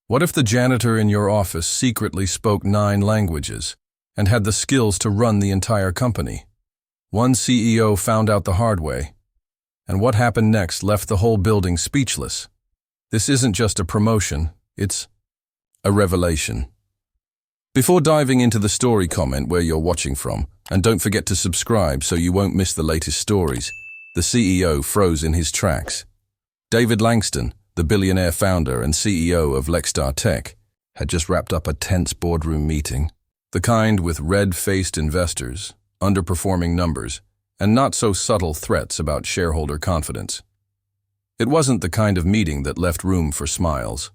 What if the janitor in your office secretly spoke 9 languages and had the skills to run the entire company? One CEO found out the hard way, and what happened next left the whole building speechless. This isn't just a promotion, it's a revelation. Before diving into the story, comment where you're watching from, and don't forget to subscribe so you won't miss the latest stories. The CEO froze in his tracks. David Langston, the billionaire founder and CEO of Lexstar Tech, had just wrapped up a tense boardroom meeting. The kind with red-faced investors, underperforming numbers, and not-so-subtle threats about shareholder confidence. It wasn't the kind of meeting that left room for smiles.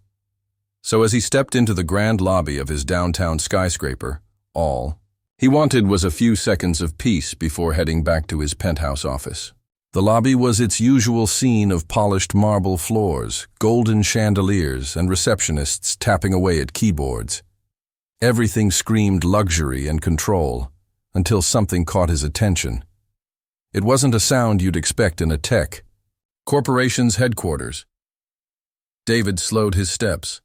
So as he stepped into the grand lobby of his downtown skyscraper, all he wanted was a few seconds of peace before heading back to his penthouse office. The lobby was its usual scene of polished marble floors, golden chandeliers, and receptionists tapping away at keyboards. Everything screamed luxury and control, until something caught his attention. It wasn't a sound you'd expect in a tech corporation's headquarters. David slowed his steps.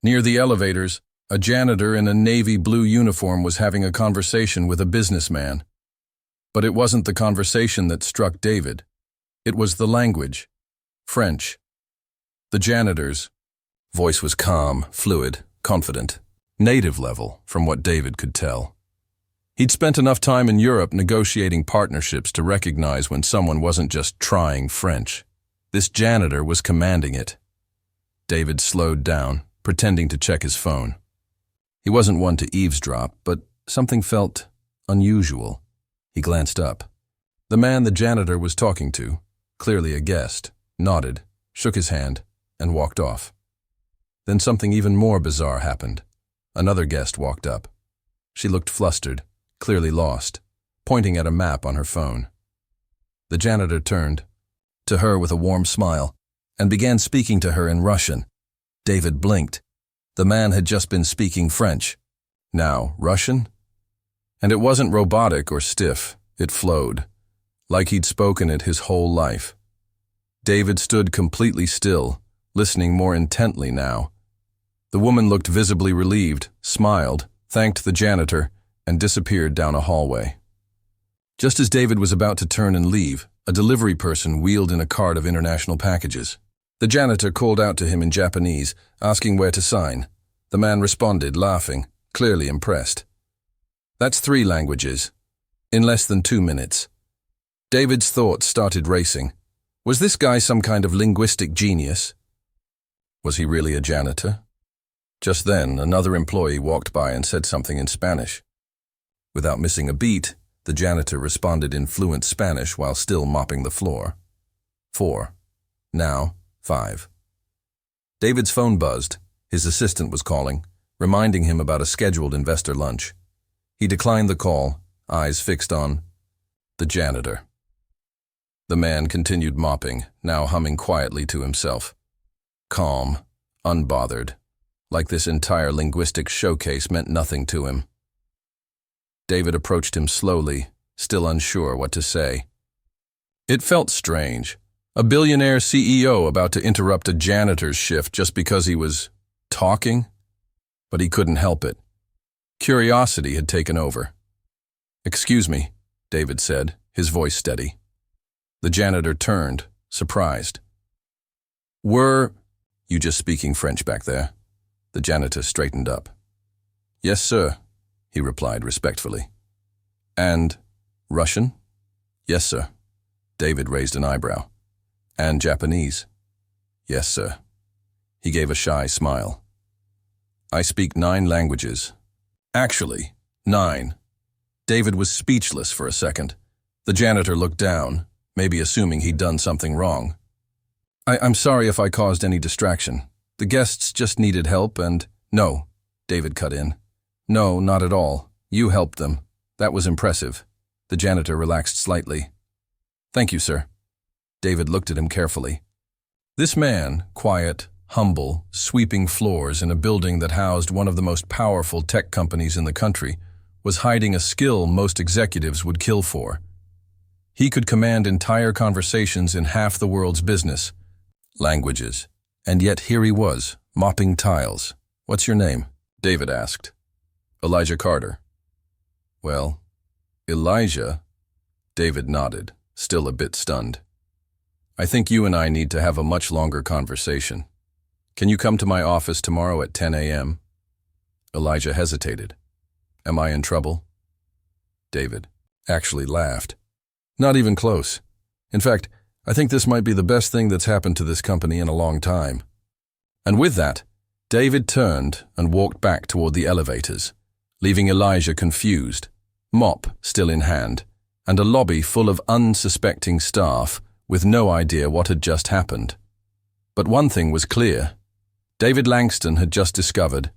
Near the elevators, a janitor in a navy blue uniform was having a conversation with a businessman. But it wasn't the conversation that struck David. It was the language. French. The janitor's voice was calm, fluid, confident, native level, from what David could tell. He'd spent enough time in Europe negotiating partnerships to recognize when someone wasn't just trying French. This janitor was commanding it. David slowed down, pretending to check his phone. He wasn't one to eavesdrop, but something felt unusual. He glanced up. The man the janitor was talking to, clearly a guest, nodded, shook his hand, and walked off. Then something even more bizarre happened. Another guest walked up. She looked flustered, clearly lost, pointing at a map on her phone. The janitor turned to her with a warm smile and began speaking to her in Russian. David blinked. The man had just been speaking French. Now, Russian? And it wasn't robotic or stiff. It flowed, like he'd spoken it his whole life. David stood completely still, listening more intently now. The woman looked visibly relieved, smiled, thanked the janitor, and disappeared down a hallway. Just as David was about to turn and leave, a delivery person wheeled in a cart of international packages. The janitor called out to him in Japanese, asking where to sign. The man responded, laughing, clearly impressed. That's 3 languages. In less than 2 minutes. David's thoughts started racing. Was this guy some kind of linguistic genius? Was he really a janitor? Just then, another employee walked by and said something in Spanish. Without missing a beat, the janitor responded in fluent Spanish while still mopping the floor. 4. Now, 5. David's phone buzzed. His assistant was calling, reminding him about a scheduled investor lunch. He declined the call, eyes fixed on the janitor. The man continued mopping, now humming quietly to himself. Calm, unbothered, like this entire linguistic showcase meant nothing to him. David approached him slowly, still unsure what to say. It felt strange. A billionaire CEO about to interrupt a janitor's shift just because he was talking? But he couldn't help it. Curiosity had taken over. "Excuse me," David said, his voice steady. The janitor turned, surprised. "Were you just speaking French back there?" The janitor straightened up. "Yes, sir," he replied respectfully. "And Russian?" "Yes, sir." David raised an eyebrow. "And Japanese?" "Yes, sir." He gave a shy smile. "I speak 9 languages. Actually, 9. David was speechless for a second. The janitor looked down, maybe assuming he'd done something wrong. I'm sorry if I caused any distraction. The guests just needed help and—" "No," David cut in. "No, not at all. You helped them. That was impressive." The janitor relaxed slightly. "Thank you, sir." David looked at him carefully. This man, quiet, humble, sweeping floors in a building that housed one of the most powerful tech companies in the country, was hiding a skill most executives would kill for. He could command entire conversations in half the world's business, languages, and yet here he was, mopping tiles. What's your name? David asked. Elijah Carter. Well, Elijah? David nodded, still a bit stunned. I think you and I need to have a much longer conversation. Can you come to my office tomorrow at 10 a.m.? Elijah hesitated. Am I in trouble? David actually laughed. Not even close. In fact, I think this might be the best thing that's happened to this company in a long time. And with that, David turned and walked back toward the elevators, leaving Elijah confused, mop still in hand, and a lobby full of unsuspecting staff with no idea what had just happened. But one thing was clear. David Langston had just discovered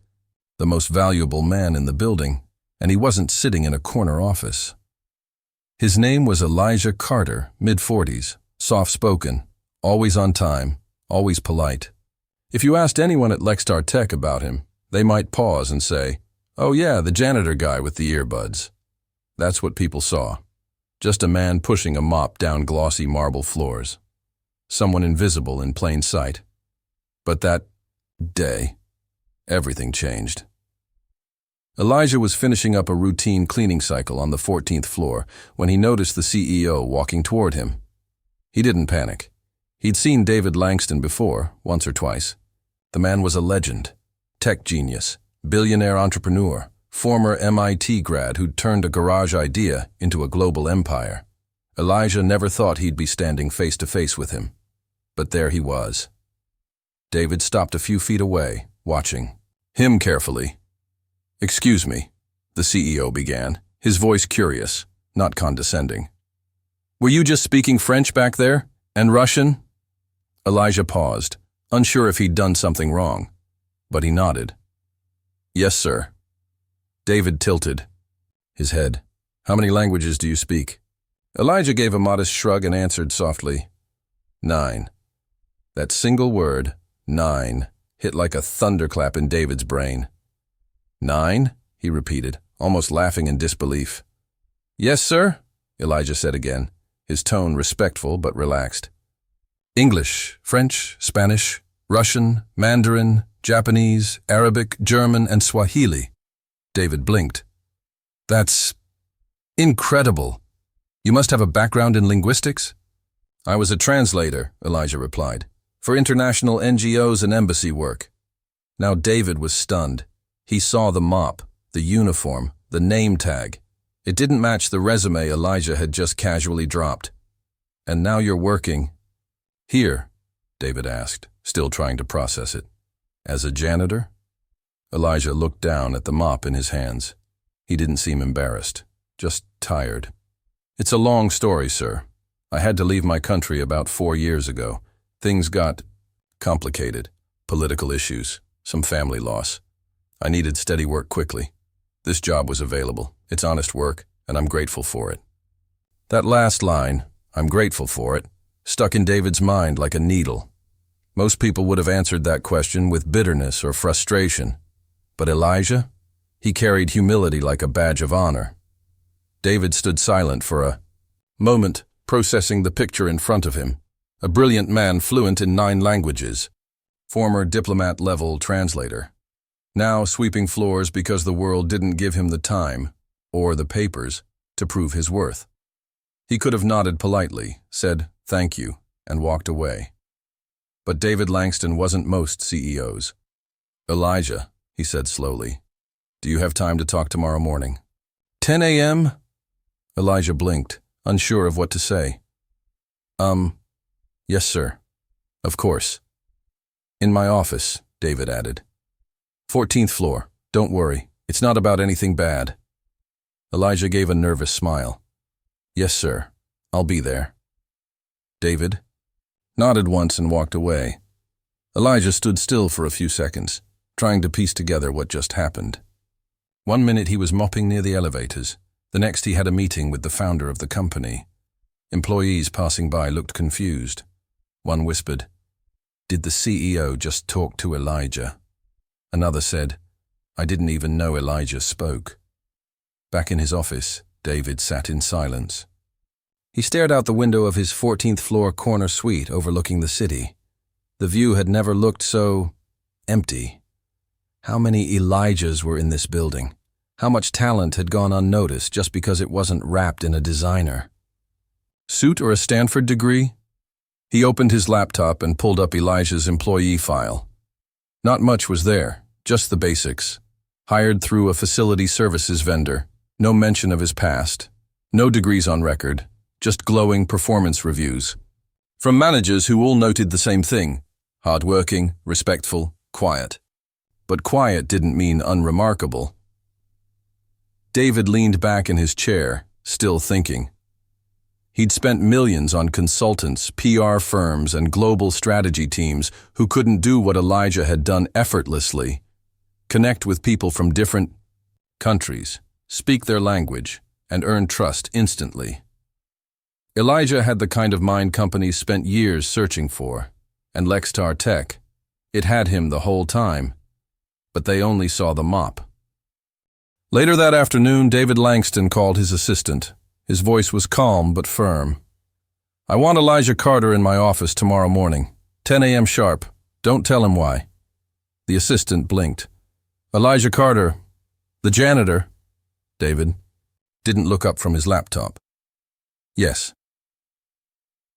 the most valuable man in the building, and he wasn't sitting in a corner office. His name was Elijah Carter, mid-40s, soft-spoken, always on time, always polite. If you asked anyone at Lextar Tech about him, they might pause and say, "Oh yeah, the janitor guy with the earbuds." That's what people saw. Just a man pushing a mop down glossy marble floors. Someone invisible in plain sight. But that day, everything changed. Elijah was finishing up a routine cleaning cycle on the 14th floor when he noticed the CEO walking toward him. He didn't panic. He'd seen David Langston before, once or twice. The man was a legend, tech genius, billionaire entrepreneur, former MIT grad who'd turned a garage idea into a global empire. Elijah never thought he'd be standing face to face with him. But there he was. David stopped a few feet away, watching him carefully. "Excuse me," the CEO began, his voice curious, not condescending. "Were you just speaking French back there? And Russian?" Elijah paused, unsure if he'd done something wrong, but he nodded. "Yes, sir." David tilted his head. "How many languages do you speak?" Elijah gave a modest shrug and answered softly, 9. That single word, 9, hit like a thunderclap in David's brain. 9? He repeated, almost laughing in disbelief. "Yes, sir," Elijah said again, his tone respectful but relaxed. "English, French, Spanish, Russian, Mandarin, Japanese, Arabic, German, and Swahili." David blinked. "That's incredible. You must have a background in linguistics?" "I was a translator," Elijah replied, "for international NGOs and embassy work." Now David was stunned. He saw the mop, the uniform, the name tag. It didn't match the resume Elijah had just casually dropped. "And now you're working here?" David asked, still trying to process it. "As a janitor?" Elijah looked down at the mop in his hands. He didn't seem embarrassed, just tired. "It's a long story, sir. I had to leave my country about 4 years ago. Things got complicated. Political issues, some family loss. I needed steady work quickly. This job was available. It's honest work, and I'm grateful for it." That last line, "I'm grateful for it," stuck in David's mind like a needle. Most people would have answered that question with bitterness or frustration. But Elijah? He carried humility like a badge of honor. David stood silent for a moment, processing the picture in front of him. A brilliant man fluent in 9 languages. Former diplomat-level translator. Now sweeping floors because the world didn't give him the time, or the papers, to prove his worth. He could have nodded politely, said thank you, and walked away. But David Langston wasn't most CEOs. "Elijah," he said slowly, "do you have time to talk tomorrow morning?" 10 a.m.? Elijah blinked, unsure of what to say. Yes, sir. Of course. In my office, David added. 14th floor. Don't worry. It's not about anything bad. Elijah gave a nervous smile. Yes, sir. I'll be there. David nodded once and walked away. Elijah stood still for a few seconds, trying to piece together what just happened. 1 minute he was mopping near the elevators. The next he had a meeting with the founder of the company. Employees passing by looked confused. One whispered, "Did the CEO just talk to Elijah?" Another said, "I didn't even know Elijah spoke." Back in his office, David sat in silence. He stared out the window of his 14th floor corner suite overlooking the city. The view had never looked so empty. How many Elijahs were in this building? How much talent had gone unnoticed just because it wasn't wrapped in a designer? Suit or a Stanford degree? He opened his laptop and pulled up Elijah's employee file. Not much was there, just the basics. Hired through a facility services vendor, no mention of his past, no degrees on record, just glowing performance reviews. From managers who all noted the same thing: hardworking, respectful, quiet. But quiet didn't mean unremarkable. David leaned back in his chair, still thinking. He'd spent millions on consultants, PR firms, and global strategy teams who couldn't do what Elijah had done effortlessly: connect with people from different countries, speak their language, and earn trust instantly. Elijah had the kind of mind companies spent years searching for, and Lextar Tech, it had him the whole time, but they only saw the mop. Later that afternoon, David Langston called his assistant. His voice was calm but firm. "I want Elijah Carter in my office tomorrow morning, 10 a.m. sharp. Don't tell him why." The assistant blinked. "Elijah Carter, the janitor." David didn't look up from his laptop. "Yes."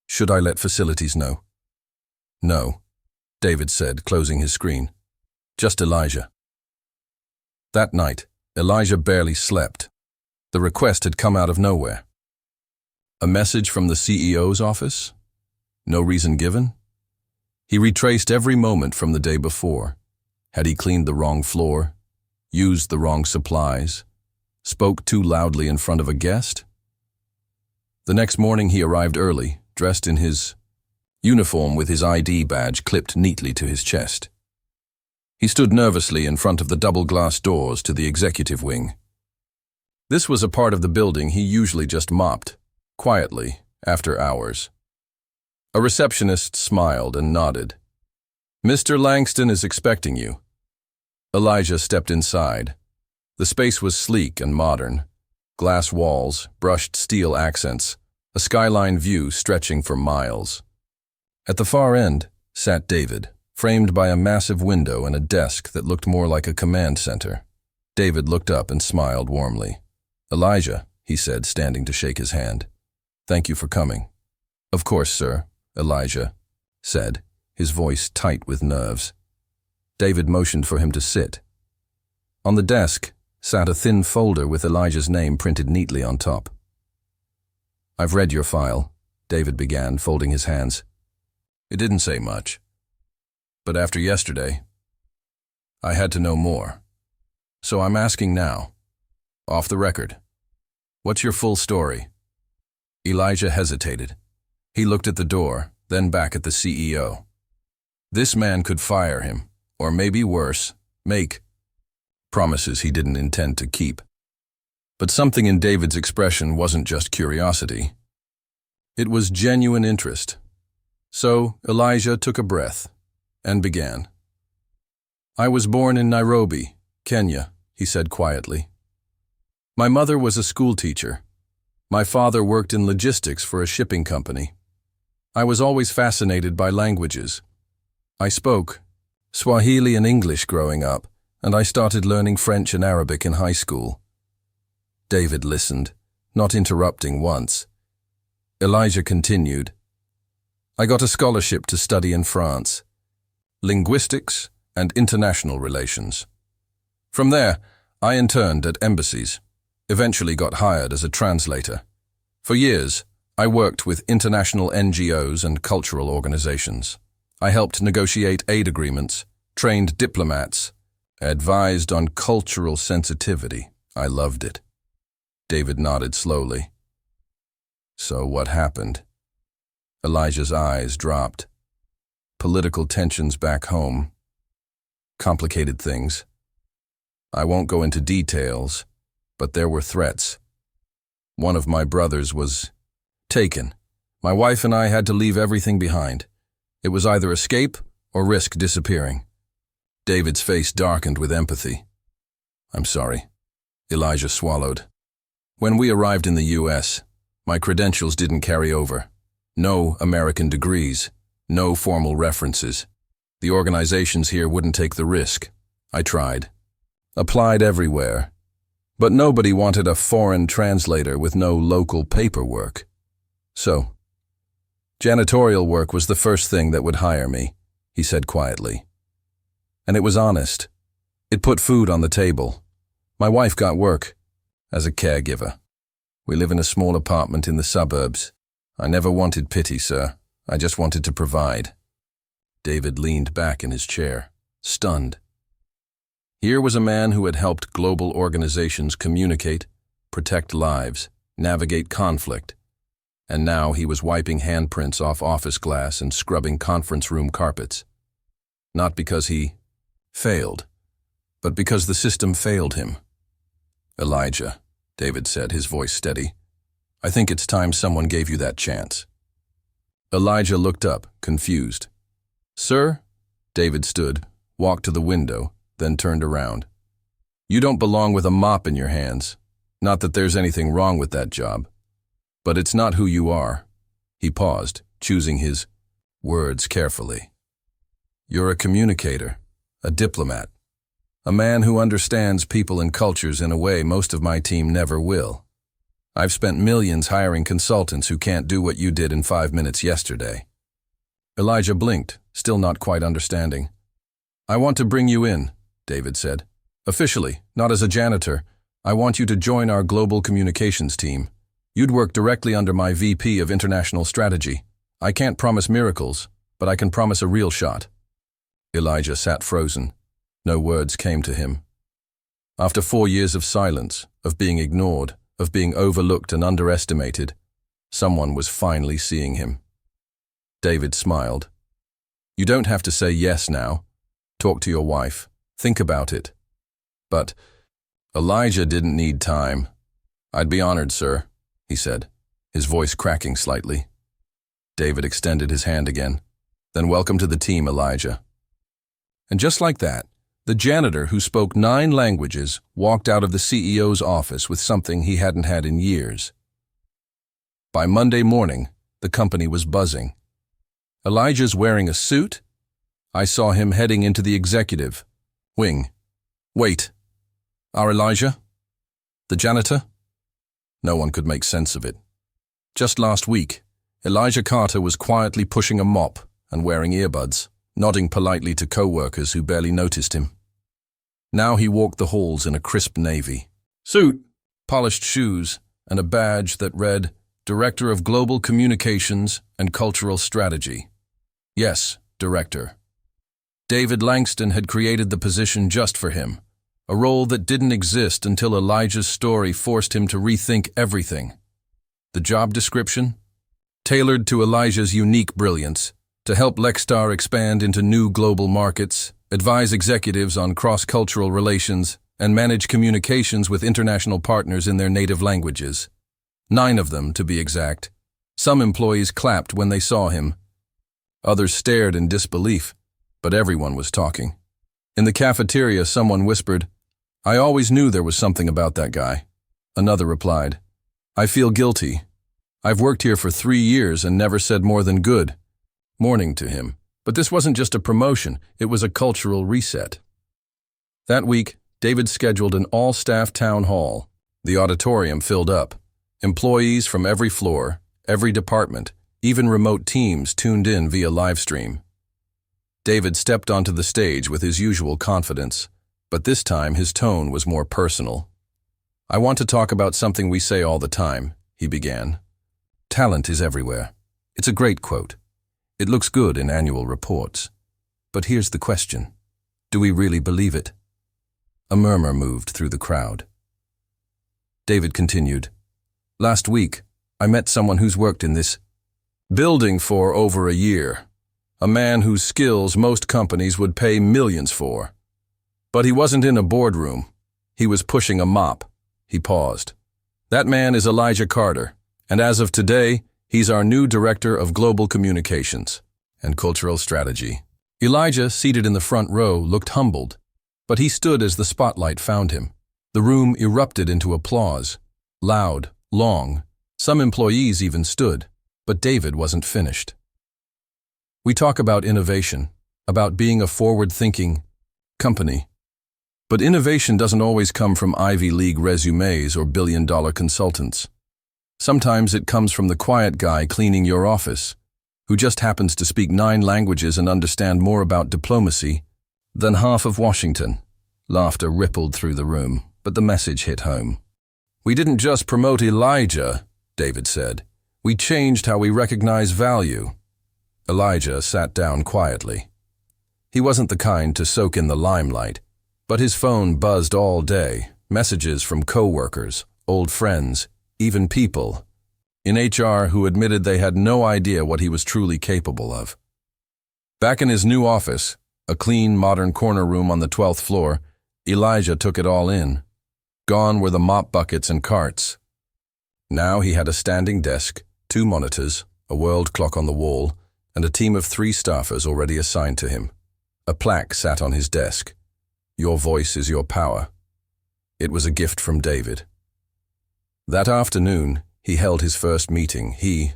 "Should I let facilities know?" "No," David said, closing his screen. "Just Elijah." That night, Elijah barely slept. The request had come out of nowhere. A message from the CEO's office? No reason given? He retraced every moment from the day before. Had he cleaned the wrong floor? Used the wrong supplies? Spoke too loudly in front of a guest? The next morning he arrived early, dressed in his uniform with his ID badge clipped neatly to his chest. He stood nervously in front of the double-glass doors to the executive wing. This was a part of the building he usually just mopped, quietly, after hours. A receptionist smiled and nodded. "Mr. Langston is expecting you." Elijah stepped inside. The space was sleek and modern. Glass walls, brushed steel accents, a skyline view stretching for miles. At the far end sat David, framed by a massive window and a desk that looked more like a command center. David looked up and smiled warmly. "Elijah," he said, standing to shake his hand. "Thank you for coming." "Of course, sir," Elijah said, his voice tight with nerves. David motioned for him to sit. On the desk sat a thin folder with Elijah's name printed neatly on top. "I've read your file," David began, folding his hands. "It didn't say much. But after yesterday, I had to know more. So I'm asking now, off the record, what's your full story?" Elijah hesitated. He looked at the door, then back at the CEO. This man could fire him, or maybe worse, make promises he didn't intend to keep. But something in David's expression wasn't just curiosity. It was genuine interest. So Elijah took a breath and began. "I was born in Nairobi, Kenya," he said quietly. "My mother was a school teacher. My father worked in logistics for a shipping company. I was always fascinated by languages. I spoke Swahili and English growing up, and I started learning French and Arabic in high school." David listened, not interrupting once. Elijah continued. "I got a scholarship to study in France, linguistics and international relations. From there, I interned at embassies, eventually got hired as a translator. For years, I worked with international NGOs and cultural organizations. I helped negotiate aid agreements, trained diplomats, advised on cultural sensitivity. I loved it." David nodded slowly. "So what happened?" Elijah's eyes dropped. "Political tensions back home. Complicated things. I won't go into details, but there were threats. One of my brothers was taken. My wife and I had to leave everything behind. It was either escape or risk disappearing." David's face darkened with empathy. "I'm sorry." Elijah swallowed. "When we arrived in the U.S., my credentials didn't carry over. No American degrees, no formal references. The organizations here wouldn't take the risk. I tried. Applied everywhere. But nobody wanted a foreign translator with no local paperwork. So, janitorial work was the first thing that would hire me, he said quietly. And it was honest. It put food on the table. My wife got work as a caregiver. We live in a small apartment in the suburbs. I never wanted pity, sir. I just wanted to provide. David leaned back in his chair, stunned. Here was a man who had helped global organizations communicate, protect lives, navigate conflict, and now he was wiping handprints off office glass and scrubbing conference room carpets. Not because he failed, but because the system failed him. Elijah, David said, his voice steady, I think it's time someone gave you that chance. Elijah looked up, confused. Sir? David stood, walked to the window, then turned around. You don't belong with a mop in your hands. Not that there's anything wrong with that job. But it's not who you are. He paused, choosing his words carefully. You're a communicator, a diplomat, a man who understands people and cultures in a way most of my team never will. I've spent millions hiring consultants who can't do what you did in 5 minutes yesterday. Elijah blinked, still not quite understanding. I want to bring you in, David said. Officially, not as a janitor. I want you to join our global communications team. You'd work directly under my VP of International Strategy. I can't promise miracles, but I can promise a real shot. Elijah sat frozen. No words came to him. After 4 years of silence, of being ignored, of being overlooked and underestimated, someone was finally seeing him. David smiled. You don't have to say yes now. Talk to your wife. Think about it. But Elijah didn't need time. I'd be honored, sir, he said, his voice cracking slightly. David extended his hand again. Then welcome to the team, Elijah. And just like that, the janitor who spoke 9 languages walked out of the CEO's office with something he hadn't had in years. By Monday morning, the company was buzzing. Elijah's wearing a suit? I saw him heading into the executive wing. Wait, our Elijah? The janitor? No one could make sense of it. Just last week, Elijah Carter was quietly pushing a mop and wearing earbuds, nodding politely to co-workers who barely noticed him. Now he walked the halls in a crisp navy suit, polished shoes, and a badge that read, Director of Global Communications and Cultural Strategy. Yes, Director. David Langston had created the position just for him, a role that didn't exist until Elijah's story forced him to rethink everything. The job description? Tailored to Elijah's unique brilliance, to help Lexstar expand into new global markets, advise executives on cross-cultural relations, and manage communications with international partners in their native languages. 9 of them, to be exact. Some employees clapped when they saw him. Others stared in disbelief, but everyone was talking. In the cafeteria, someone whispered, I always knew there was something about that guy. Another replied, I feel guilty. I've worked here for 3 years and never said more than good. Mourning to him. But this wasn't just a promotion, it was a cultural reset. That week, David scheduled an all-staff town hall. The auditorium filled up. Employees from every floor, every department, even remote teams tuned in via livestream. David stepped onto the stage with his usual confidence, but this time his tone was more personal. I want to talk about something we say all the time, he began. Talent is everywhere. It's a great quote. It looks good in annual reports. But here's the question. Do we really believe it? A murmur moved through the crowd. David continued. Last week, I met someone who's worked in this building for over a year. A man whose skills most companies would pay millions for. But he wasn't in a boardroom. He was pushing a mop. He paused. That man is Elijah Carter, and as of today, he's our new Director of Global Communications and Cultural Strategy. Elijah, seated in the front row, looked humbled, but he stood as the spotlight found him. The room erupted into applause. Loud, long. Some employees even stood, but David wasn't finished. We talk about innovation, about being a forward-thinking company. But innovation doesn't always come from Ivy League resumes or billion-dollar consultants. Sometimes it comes from the quiet guy cleaning your office, who just happens to speak 9 languages and understand more about diplomacy than half of Washington. Laughter rippled through the room, but the message hit home. "We didn't just promote Elijah," David said. "We changed how we recognize value." Elijah sat down quietly. He wasn't the kind to soak in the limelight, but his phone buzzed all day, messages from coworkers, old friends, even people in HR who admitted they had no idea what he was truly capable of. Back in his new office, a clean, modern corner room on the 12th floor, Elijah took it all in. Gone were the mop buckets and carts. Now he had a standing desk, 2 monitors, a world clock on the wall, and a team of 3 staffers already assigned to him. A plaque sat on his desk. "Your voice is your power." It was a gift from David. That afternoon, he held his first meeting. He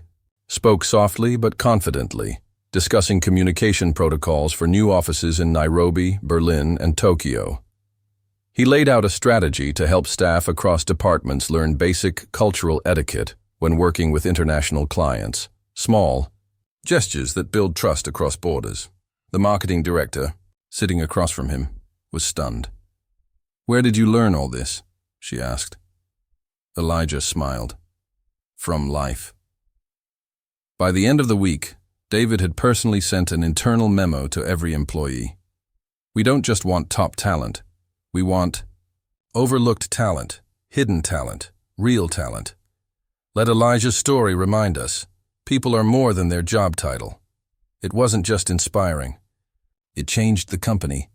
spoke softly but confidently, discussing communication protocols for new offices in Nairobi, Berlin, and Tokyo. He laid out a strategy to help staff across departments learn basic cultural etiquette when working with international clients. Small gestures that build trust across borders. The marketing director, sitting across from him, was stunned. "Where did you learn all this?" she asked. Elijah smiled. "From life." By the end of the week, David had personally sent an internal memo to every employee. "We don't just want top talent. We want overlooked talent, hidden talent, real talent. Let Elijah's story remind us, people are more than their job title." It wasn't just inspiring. It changed the company.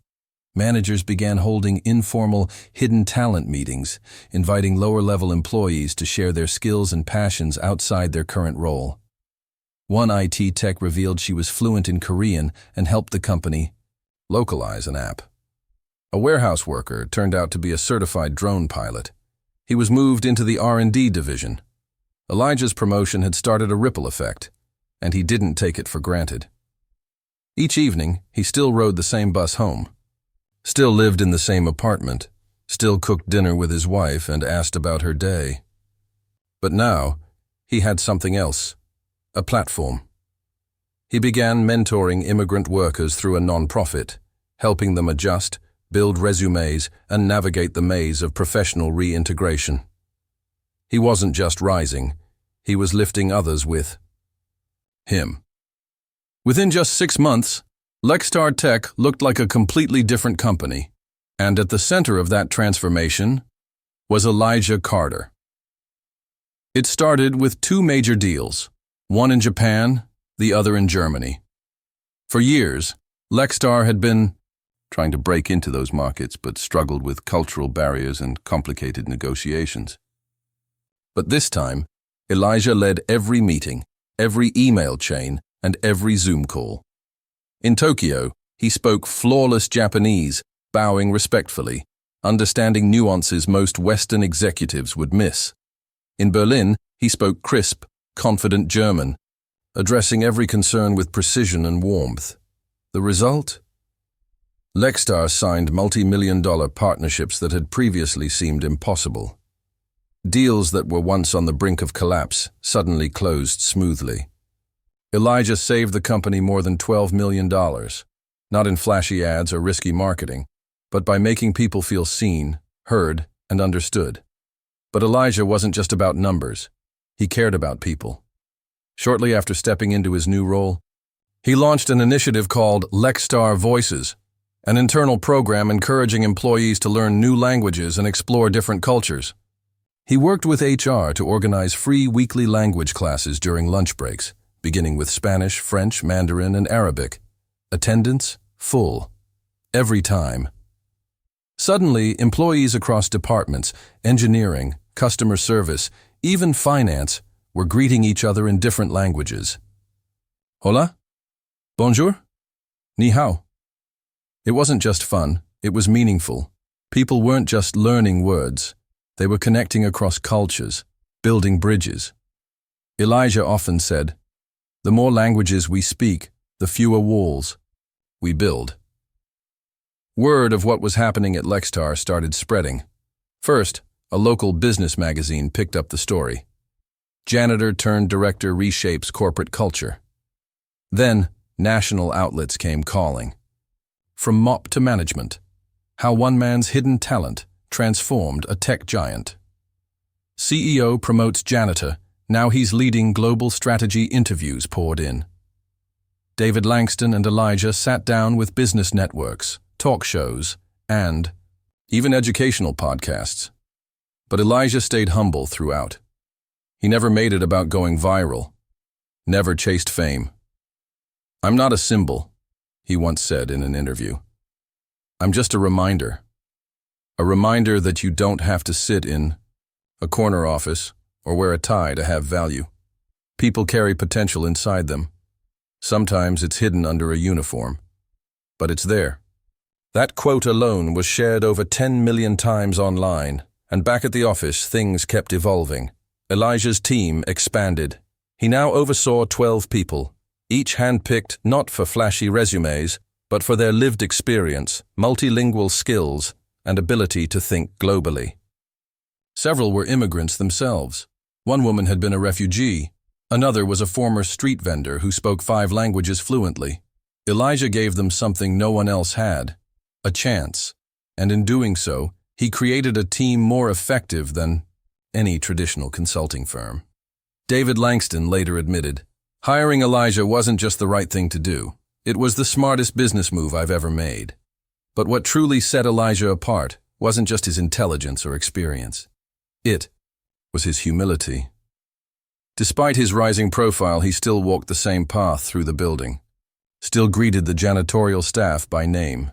Managers began holding informal, hidden talent meetings, inviting lower-level employees to share their skills and passions outside their current role. One IT tech revealed she was fluent in Korean and helped the company localize an app. A warehouse worker turned out to be a certified drone pilot. He was moved into the R&D division. Elijah's promotion had started a ripple effect, and he didn't take it for granted. Each evening, he still rode the same bus home, still lived in the same apartment, still cooked dinner with his wife and asked about her day. But now, he had something else, a platform. He began mentoring immigrant workers through a nonprofit, helping them adjust, build resumes, and navigate the maze of professional reintegration. He wasn't just rising, he was lifting others with him. Within just 6 months, Lextar Tech looked like a completely different company, and at the center of that transformation was Elijah Carter. It started with 2 major deals, one in Japan, the other in Germany. For years, Lextar had been trying to break into those markets but struggled with cultural barriers and complicated negotiations. But this time, Elijah led every meeting, every email chain, and every Zoom call. In Tokyo, he spoke flawless Japanese, bowing respectfully, understanding nuances most Western executives would miss. In Berlin, he spoke crisp, confident German, addressing every concern with precision and warmth. The result? Lextar signed multi-million-dollar partnerships that had previously seemed impossible. Deals that were once on the brink of collapse suddenly closed smoothly. Elijah saved the company more than $12 million, not in flashy ads or risky marketing, but by making people feel seen, heard, and understood. But Elijah wasn't just about numbers. He cared about people. Shortly after stepping into his new role, he launched an initiative called Lextar Voices, an internal program encouraging employees to learn new languages and explore different cultures. He worked with HR to organize free weekly language classes during lunch breaks, beginning with Spanish, French, Mandarin, and Arabic. Attendance full. Every time. Suddenly, employees across departments, engineering, customer service, even finance, were greeting each other in different languages. Hola? Bonjour? Ni hao? It wasn't just fun, it was meaningful. People weren't just learning words, they were connecting across cultures, building bridges. Elijah often said, "The more languages we speak, the fewer walls we build. Word of what was happening at Lextar started spreading. First, a local business magazine picked up the story. Janitor turned director reshapes corporate culture. Then, national outlets came calling. From mop to management, how one man's hidden talent transformed a tech giant. CEO promotes janitor, now he's leading global strategy interviews poured in. David Langston and Elijah sat down with business networks, talk shows, and even educational podcasts. But Elijah stayed humble throughout. He never made it about going viral, never chased fame. "I'm not a symbol," he once said in an interview. "I'm just a reminder. A reminder that you don't have to sit in a corner office or wear a tie to have value. People carry potential inside them. Sometimes it's hidden under a uniform, but it's there." That quote alone was shared over 10 million times online, and back at the office things kept evolving. Elijah's team expanded. He now oversaw 12 people, each handpicked not for flashy resumes, but for their lived experience, multilingual skills, and ability to think globally. Several were immigrants themselves. One woman had been a refugee. Another was a former street vendor who spoke 5 languages fluently. Elijah gave them something no one else had, a chance, and in doing so, he created a team more effective than any traditional consulting firm. David Langston later admitted, "Hiring Elijah wasn't just the right thing to do. It was the smartest business move I've ever made." But what truly set Elijah apart wasn't just his intelligence or experience. It was his humility. Despite his rising profile, he still walked the same path through the building, still greeted the janitorial staff by name,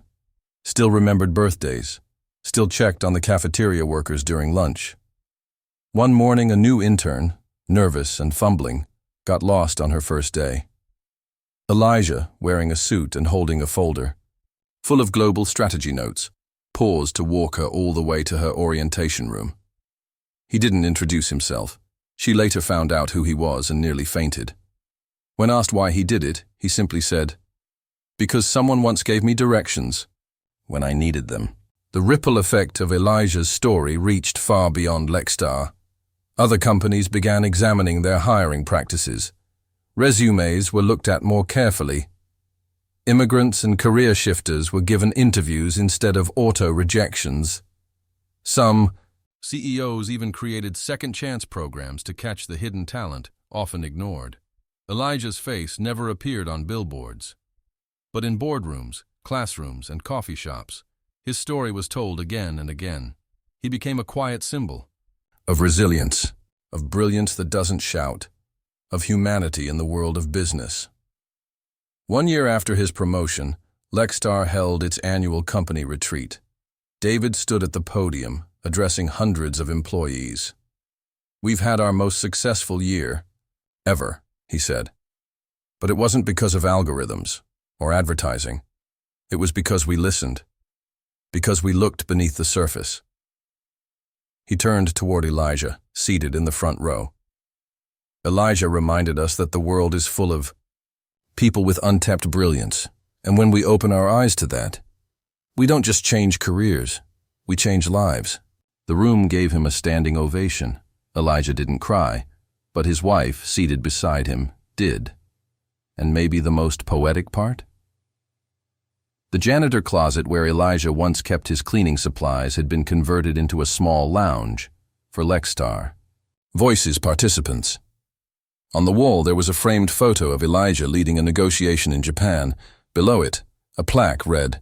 still remembered birthdays, still checked on the cafeteria workers during lunch. One morning, a new intern, nervous and fumbling, got lost on her first day. Elijah, wearing a suit and holding a folder, full of global strategy notes, paused to walk her all the way to her orientation room. He didn't introduce himself. She later found out who he was and nearly fainted. When asked why he did it, he simply said, "Because someone once gave me directions when I needed them." The ripple effect of Elijah's story reached far beyond Lextar. Other companies began examining their hiring practices. Resumes were looked at more carefully. Immigrants and career shifters were given interviews instead of auto-rejections. Some CEOs even created second-chance programs to catch the hidden talent, often ignored. Elijah's face never appeared on billboards. But in boardrooms, classrooms, and coffee shops, his story was told again and again. He became a quiet symbol of resilience, of brilliance that doesn't shout, of humanity in the world of business. 1 year after his promotion, Lextar held its annual company retreat. David stood at the podium, addressing hundreds of employees. "We've had our most successful year ever," he said. "But it wasn't because of algorithms or advertising. It was because we listened, because we looked beneath the surface." He turned toward Elijah, seated in the front row. Elijah reminded us that the world is full of people with untapped brilliance, and when we open our eyes to that, we don't just change careers, we change lives. The room gave him a standing ovation. Elijah didn't cry, but his wife, seated beside him, did. And maybe the most poetic part? The janitor closet where Elijah once kept his cleaning supplies had been converted into a small lounge for Lextar. Voices participants. On the wall there was a framed photo of Elijah leading a negotiation in Japan. Below it, a plaque read,